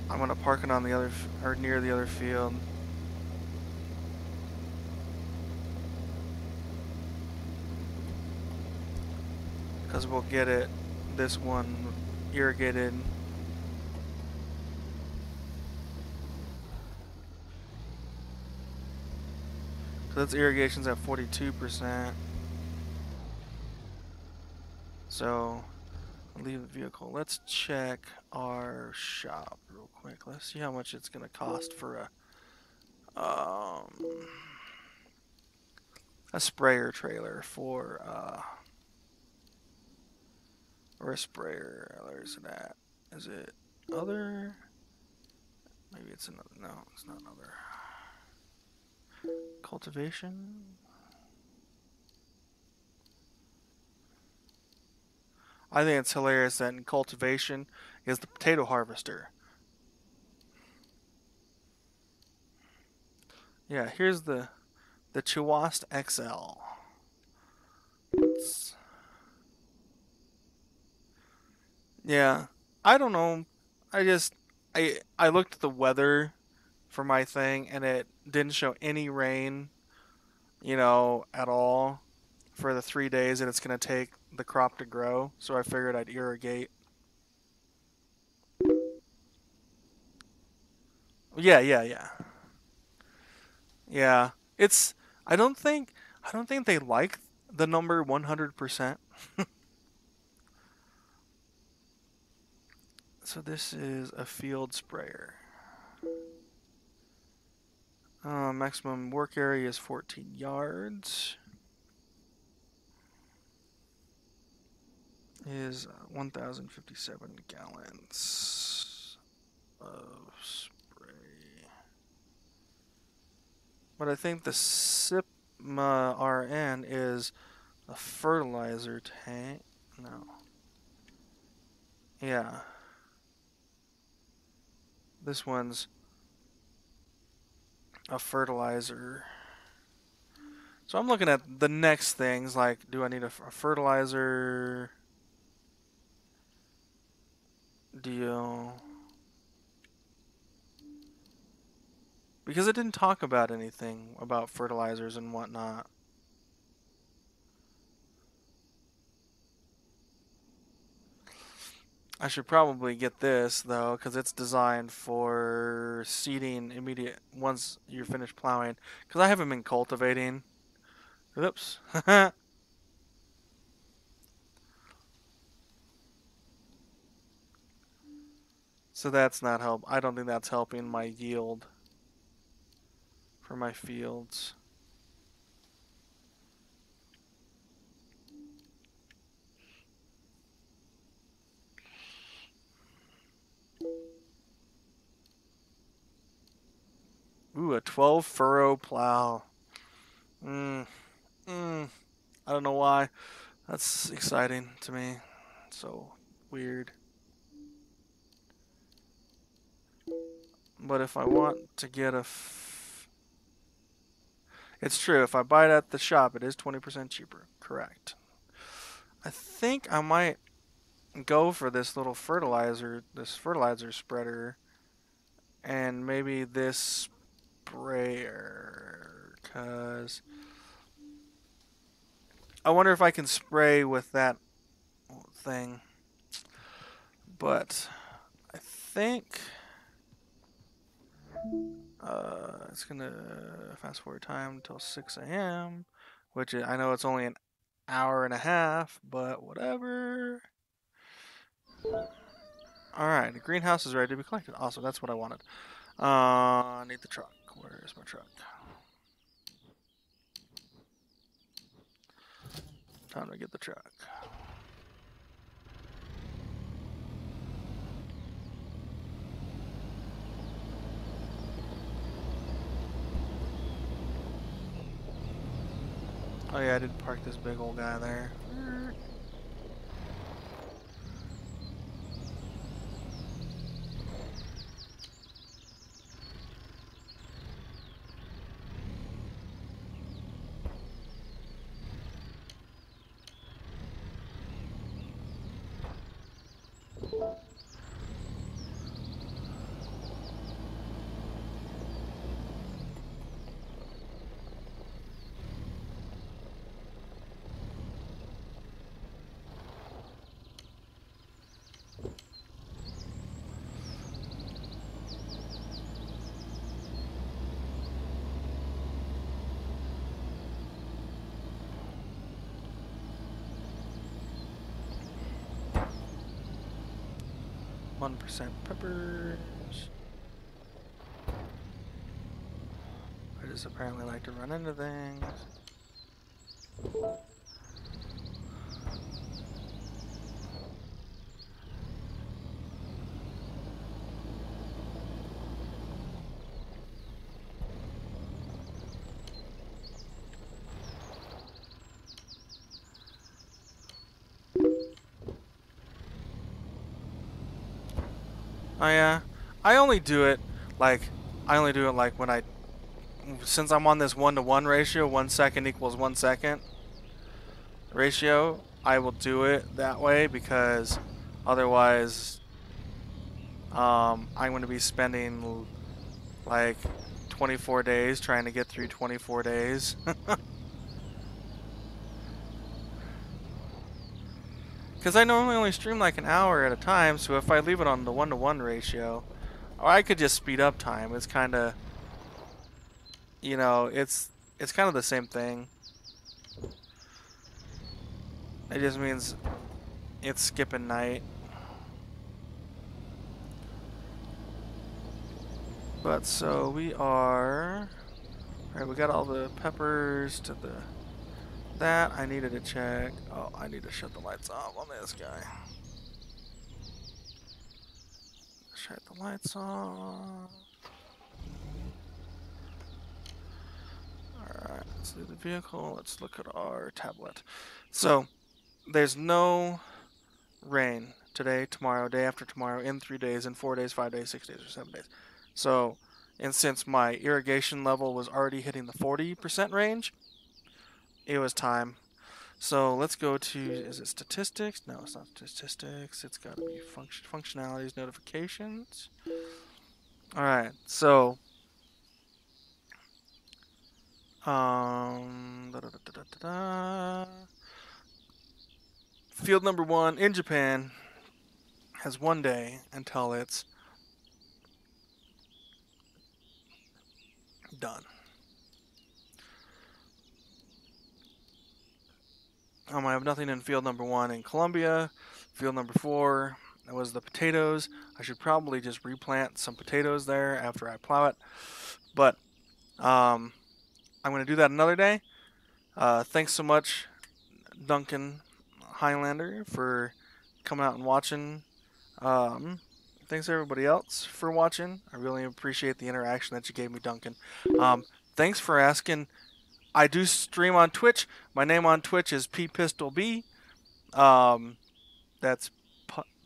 I'm gonna park it on the other or near the other field. Because we'll get this one irrigated. So that's irrigation's at 42%. So leave the vehicle. Let's check our shop real quick. Let's see how much it's gonna cost for a sprayer trailer for or a sprayer. Where's it at? Is it other? Maybe it's another. No, it's not another. Cultivation. I think it's hilarious that in cultivation is the potato harvester. Yeah, here's the Chiwast XL. Yeah, I don't know. I looked at the weather for my thing, and it didn't show any rain, at all for the 3 days that it's gonna take the crop to grow. So I figured I'd irrigate. Yeah, yeah, yeah, yeah. It's. I don't think. I don't think they like the number 100%. So this is a field sprayer. Maximum work area is 14 yards. Is 1,057 gallons of spray. But I think the Sigma RN is a fertilizer tank. No. Yeah. This one's a fertilizer. So I'm looking at the next things, like, do I need a fertilizer deal? Because it didn't talk about anything about fertilizers and whatnot. I should probably get this, though, because it's designed for seeding immediate once you're finished plowing. Because I haven't been cultivating. Oops. So that's not help. I don't think that's helping my yield for my fields. Ooh, a 12 furrow plow. I don't know why. That's exciting to me. So weird. But if I want to get it's true. If I buy it at the shop, it is 20% cheaper. Correct. I think I might go for this little fertilizer spreader, and maybe this sprayer because I wonder if I can spray with that thing. But I think it's gonna fast forward time until 6 a.m., which I know it's only an hour and a half, but whatever. Alright, the greenhouse is ready to be collected. Awesome, that's what I wanted. I need the truck. Where is my truck? Time to get the truck. Oh yeah, I did park this big old guy there. %1 peppers. I just apparently like to run into things. Oh yeah, I only do it like when since I'm on this 1-to-1 ratio, 1 second equals 1 second ratio, I will do it that way because otherwise I'm going to be spending like 24 days trying to get through 24 days. Because I normally only stream like an hour at a time, so if I leave it on the 1-to-1 ratio, or I could just speed up time. It's kind of, you know, it's kind of the same thing. It just means it's skipping night. But so we are. Alright, we got all the peppers to the. That I needed to check. Oh, I need to shut the lights off on this guy. Shut the lights off. Alright, let's do the vehicle. Let's look at our tablet. So, there's no rain today, tomorrow, day after tomorrow, in 3 days, in 4 days, 5 days, 6 days, or 7 days. So, and since my irrigation level was already hitting the 40% range, it was time. So let's go to, is it statistics? No, it's not statistics. It's got to be functionalities, notifications. Alright, so field number 1 in Japan has 1 day until it's done. I have nothing in field number 1 in Colombia. Field number 4 was the potatoes. I should probably just replant some potatoes there after I plow it. But I'm going to do that another day. Thanks so much, Duncan Highlander, for coming out and watching. Thanks everybody else for watching. I really appreciate the interaction that you gave me, Duncan. Thanks for asking. I do stream on Twitch. My name on Twitch is PPistolB. That's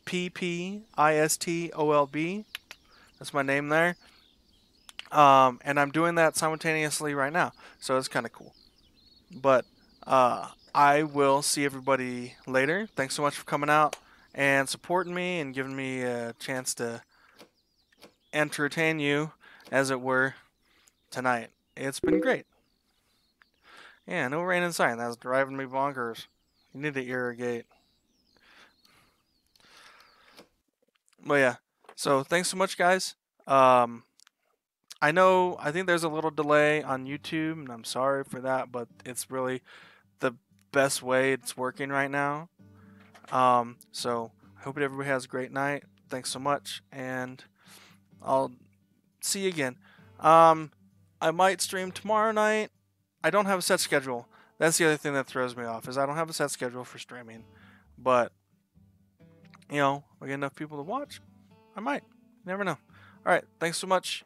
PPISTOLB. That's my name there. And I'm doing that simultaneously right now, so it's kind of cool. But I will see everybody later. Thanks so much for coming out and supporting me and giving me a chance to entertain you, as it were, tonight. It's been great. Yeah, no rain in sight. That's driving me bonkers. You need to irrigate. But yeah, so thanks so much, guys. I think there's a little delay on YouTube, and I'm sorry for that, but it's really the best way it's working right now. So I hope everybody has a great night. Thanks so much, and I'll see you again. I might stream tomorrow night. I don't have a set schedule. That's the other thing that throws me off, is I don't have a set schedule for streaming. But, we get enough people to watch, I might. You never know. Alright, thanks so much.